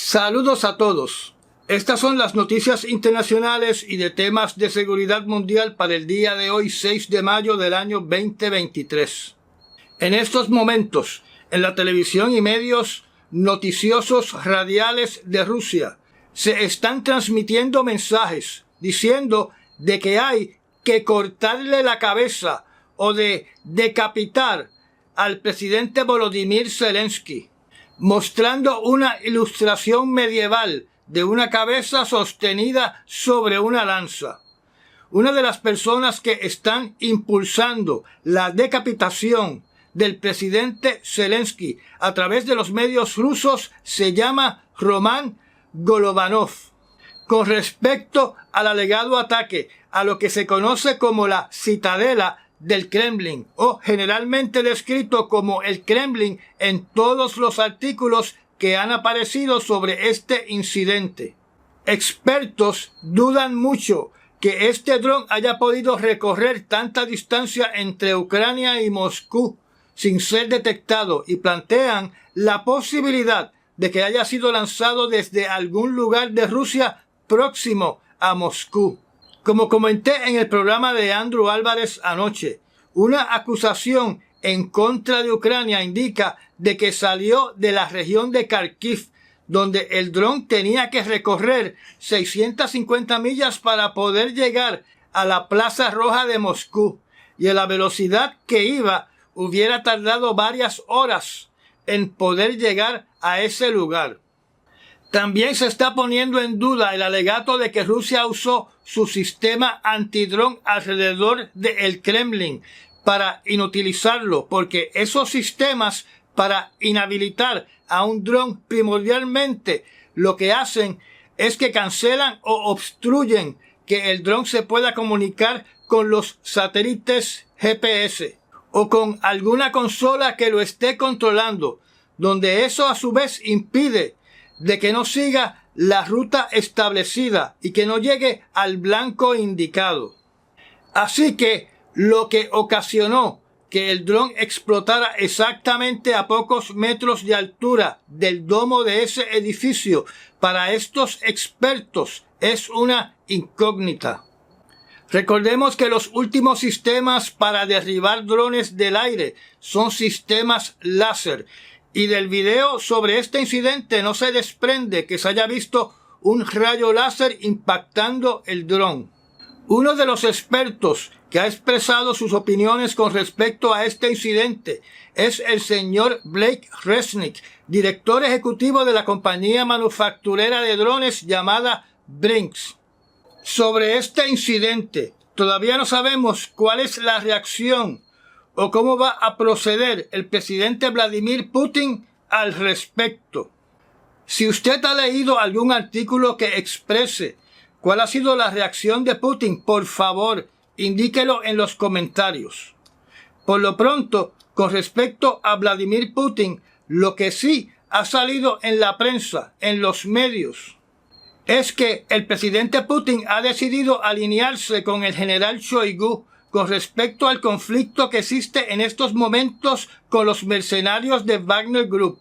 Saludos a todos. Estas son las noticias internacionales y de temas de seguridad mundial para el día de hoy, 6 de mayo del año 2023. En estos momentos, en la televisión y medios noticiosos radiales de Rusia, se están transmitiendo mensajes diciendo de que hay que cortarle la cabeza o de decapitar al presidente Volodymyr Zelensky, mostrando una ilustración medieval de una cabeza sostenida sobre una lanza. Una de las personas que están impulsando la decapitación del presidente Zelensky a través de los medios rusos se llama Roman Golovanov. Con respecto al alegado ataque a lo que se conoce como la Citadela del Kremlin, o generalmente descrito como el Kremlin en todos los artículos que han aparecido sobre este incidente. Expertos dudan mucho que este dron haya podido recorrer tanta distancia entre Ucrania y Moscú sin ser detectado y plantean la posibilidad de que haya sido lanzado desde algún lugar de Rusia próximo a Moscú. Como comenté en el programa de Andrew Álvarez anoche, una acusación en contra de Ucrania indica de que salió de la región de Kharkiv, donde el dron tenía que recorrer 650 millas para poder llegar a la Plaza Roja de Moscú, y a la velocidad que iba hubiera tardado varias horas en poder llegar a ese lugar. También se está poniendo en duda el alegato de que Rusia usó su sistema antidrón alrededor del Kremlin para inutilizarlo, porque esos sistemas para inhabilitar a un dron primordialmente lo que hacen es que cancelan o obstruyen que el dron se pueda comunicar con los satélites GPS o con alguna consola que lo esté controlando, donde eso a su vez impide de que no siga la ruta establecida y que no llegue al blanco indicado. Así que lo que ocasionó que el dron explotara exactamente a pocos metros de altura del domo de ese edificio para estos expertos es una incógnita. Recordemos que los últimos sistemas para derribar drones del aire son sistemas láser, y del video sobre este incidente no se desprende que se haya visto un rayo láser impactando el dron. Uno de los expertos que ha expresado sus opiniones con respecto a este incidente es el señor Blake Resnick, director ejecutivo de la compañía manufacturera de drones llamada Brinks. Sobre este incidente, todavía no sabemos cuál es la reacción o cómo va a proceder el presidente Vladimir Putin al respecto. Si usted ha leído algún artículo que exprese cuál ha sido la reacción de Putin, por favor, indíquelo en los comentarios. Por lo pronto, con respecto a Vladimir Putin, lo que sí ha salido en la prensa, en los medios, es que el presidente Putin ha decidido alinearse con el general Shoigu con respecto al conflicto que existe en estos momentos con los mercenarios de Wagner Group.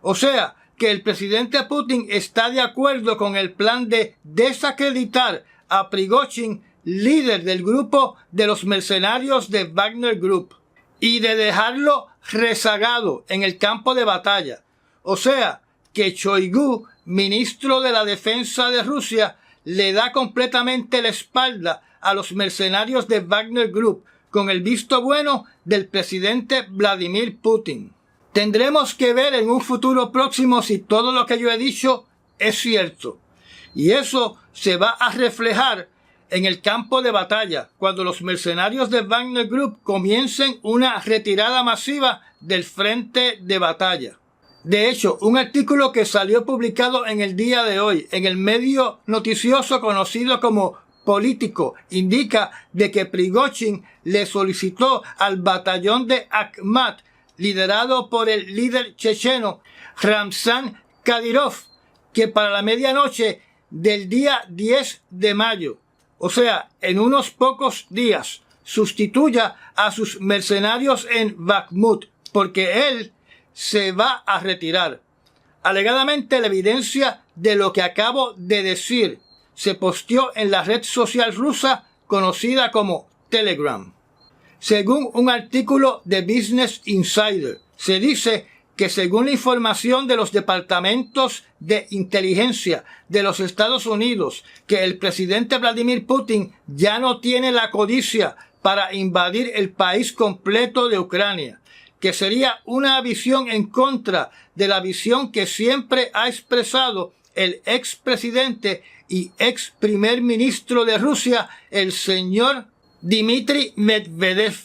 O sea, que el presidente Putin está de acuerdo con el plan de desacreditar a Prigozhin, líder del grupo de los mercenarios de Wagner Group, y de dejarlo rezagado en el campo de batalla. O sea, que Shoigu, ministro de la Defensa de Rusia, le da completamente la espalda a los mercenarios de Wagner Group, con el visto bueno del presidente Vladimir Putin. Tendremos que ver en un futuro próximo si todo lo que yo he dicho es cierto. Y eso se va a reflejar en el campo de batalla, cuando los mercenarios de Wagner Group comiencen una retirada masiva del frente de batalla. De hecho, un artículo que salió publicado en el día de hoy en el medio noticioso conocido como Político indica de que Prigozhin le solicitó al batallón de Akhmat, liderado por el líder checheno Ramzan Kadyrov, que para la medianoche del día 10 de mayo, o sea, en unos pocos días, sustituya a sus mercenarios en Bakhmut, porque él se va a retirar. Alegadamente, la evidencia de lo que acabo de decir se posteó en la red social rusa conocida como Telegram. Según un artículo de Business Insider, se dice que según la información de los departamentos de inteligencia de los Estados Unidos, que el presidente Vladimir Putin ya no tiene la codicia para invadir el país completo de Ucrania, que sería una visión en contra de la visión que siempre ha expresado el expresidente y ex primer ministro de Rusia, el señor Dmitry Medvedev.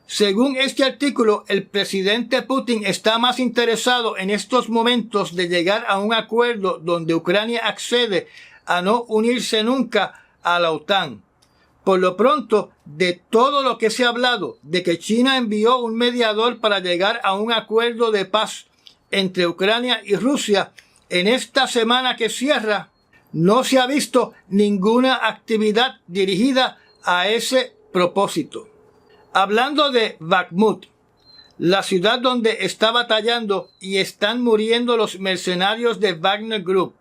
Según este artículo, el presidente Putin está más interesado en estos momentos de llegar a un acuerdo donde Ucrania accede a no unirse nunca a la OTAN. Por lo pronto, de todo lo que se ha hablado, de que China envió un mediador para llegar a un acuerdo de paz entre Ucrania y Rusia en esta semana que cierra, no se ha visto ninguna actividad dirigida a ese propósito. Hablando de Bakhmut, la ciudad donde está batallando y están muriendo los mercenarios de Wagner Group,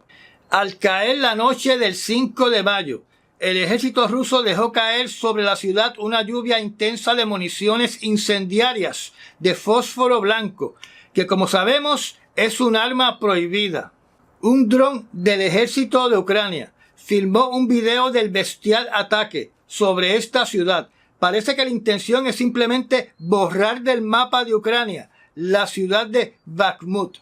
al caer la noche del 5 de mayo, el ejército ruso dejó caer sobre la ciudad una lluvia intensa de municiones incendiarias de fósforo blanco, que como sabemos es un arma prohibida. Un dron del ejército de Ucrania filmó un video del bestial ataque sobre esta ciudad. Parece que la intención es simplemente borrar del mapa de Ucrania la ciudad de Bakhmut.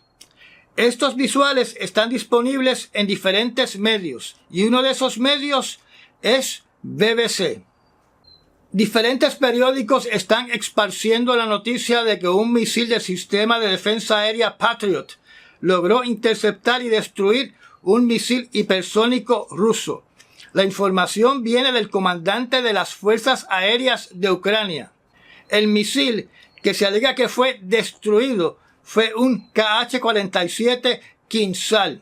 Estos visuales están disponibles en diferentes medios y uno de esos medios es BBC. Diferentes periódicos están esparciendo la noticia de que un misil del sistema de defensa aérea Patriot logró interceptar y destruir un misil hipersónico ruso. La información viene del comandante de las Fuerzas Aéreas de Ucrania. El misil que se alega que fue destruido fue un Kh-47 Kinzhal.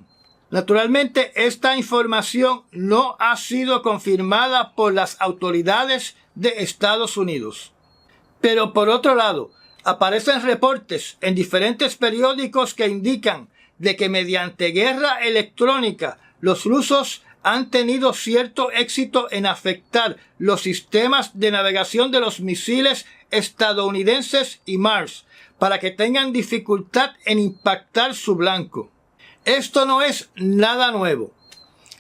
Naturalmente, esta información no ha sido confirmada por las autoridades de Estados Unidos. Pero por otro lado, aparecen reportes en diferentes periódicos que indican de que mediante guerra electrónica los rusos han tenido cierto éxito en afectar los sistemas de navegación de los misiles estadounidenses y Mars para que tengan dificultad en impactar su blanco. Esto no es nada nuevo.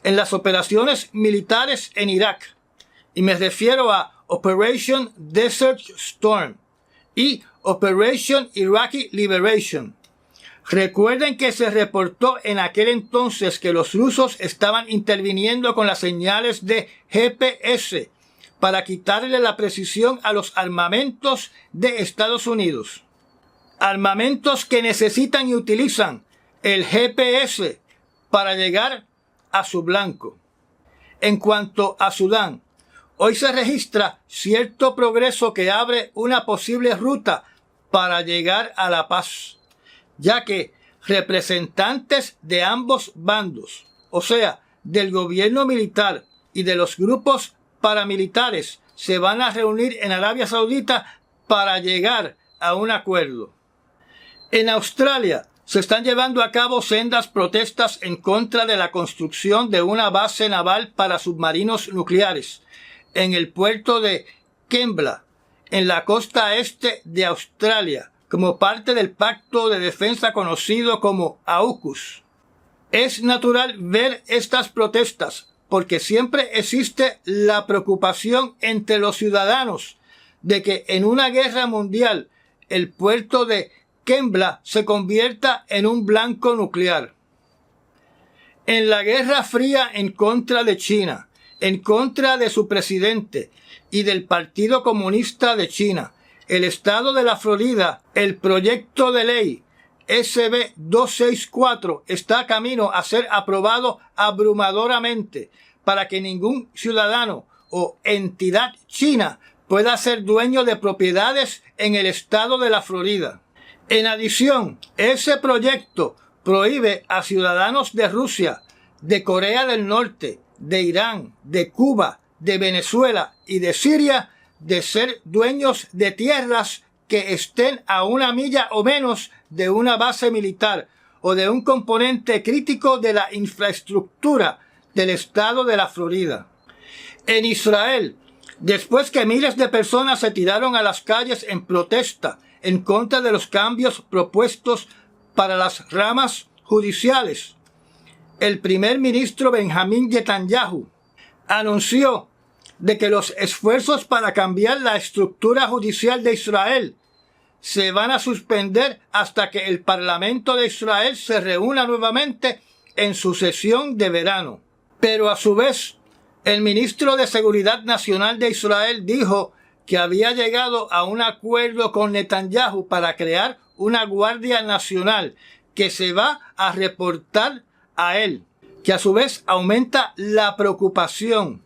En las operaciones militares en Irak, y me refiero a Operation Desert Storm y Operation Iraqi Liberation, recuerden que se reportó en aquel entonces que los rusos estaban interviniendo con las señales de GPS para quitarle la precisión a los armamentos de Estados Unidos. Armamentos que necesitan y utilizan el GPS para llegar a su blanco. En cuanto a Sudán, hoy se registra cierto progreso que abre una posible ruta para llegar a la paz, ya que representantes de ambos bandos, o sea, del gobierno militar y de los grupos paramilitares, se van a reunir en Arabia Saudita para llegar a un acuerdo. En Australia se están llevando a cabo sendas protestas en contra de la construcción de una base naval para submarinos nucleares en el puerto de Kembla, en la costa este de Australia, como parte del pacto de defensa conocido como AUKUS. Es natural ver estas protestas porque siempre existe la preocupación entre los ciudadanos de que en una guerra mundial el puerto de Kembla se convierta en un blanco nuclear. En la Guerra Fría en contra de China, en contra de su presidente y del Partido Comunista de China, el estado de la Florida, el proyecto de ley SB 264 está a camino a ser aprobado abrumadoramente para que ningún ciudadano o entidad china pueda ser dueño de propiedades en el estado de la Florida. En adición, ese proyecto prohíbe a ciudadanos de Rusia, de Corea del Norte, de Irán, de Cuba, de Venezuela y de Siria de ser dueños de tierras que estén a 1 milla o menos de una base militar o de un componente crítico de la infraestructura del estado de la Florida. En Israel, después que miles de personas se tiraron a las calles en protesta en contra de los cambios propuestos para las ramas judiciales, el primer ministro Benjamín Netanyahu anunció de que los esfuerzos para cambiar la estructura judicial de Israel se van a suspender hasta que el Parlamento de Israel se reúna nuevamente en su sesión de verano. Pero a su vez, el ministro de Seguridad Nacional de Israel dijo que había llegado a un acuerdo con Netanyahu para crear una Guardia Nacional que se va a reportar a él, que a su vez aumenta la preocupación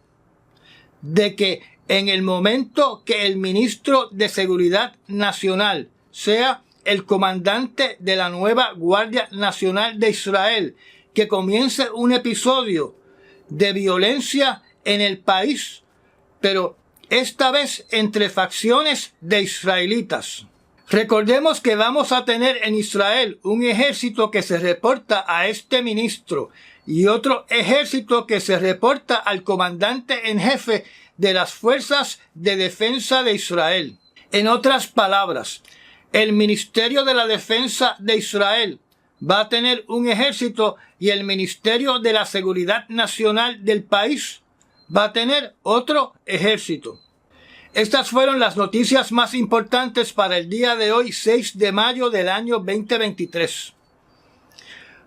de que en el momento que el ministro de Seguridad Nacional sea el comandante de la nueva Guardia Nacional de Israel, que comience un episodio de violencia en el país, pero esta vez entre facciones de israelitas. Recordemos que vamos a tener en Israel un ejército que se reporta a este ministro y otro ejército que se reporta al comandante en jefe de las fuerzas de defensa de Israel. En otras palabras, el Ministerio de la Defensa de Israel va a tener un ejército y el Ministerio de la Seguridad Nacional del país va a tener otro ejército. Estas fueron las noticias más importantes para el día de hoy, 6 de mayo del año 2023.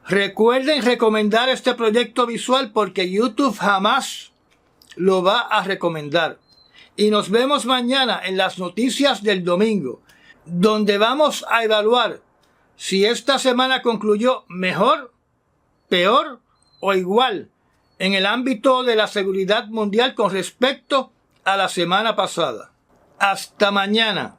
Recuerden recomendar este proyecto visual porque YouTube jamás lo va a recomendar. Y nos vemos mañana en las noticias del domingo, donde vamos a evaluar si esta semana concluyó mejor, peor o igual en el ámbito de la seguridad mundial con respecto a la semana pasada. Hasta mañana.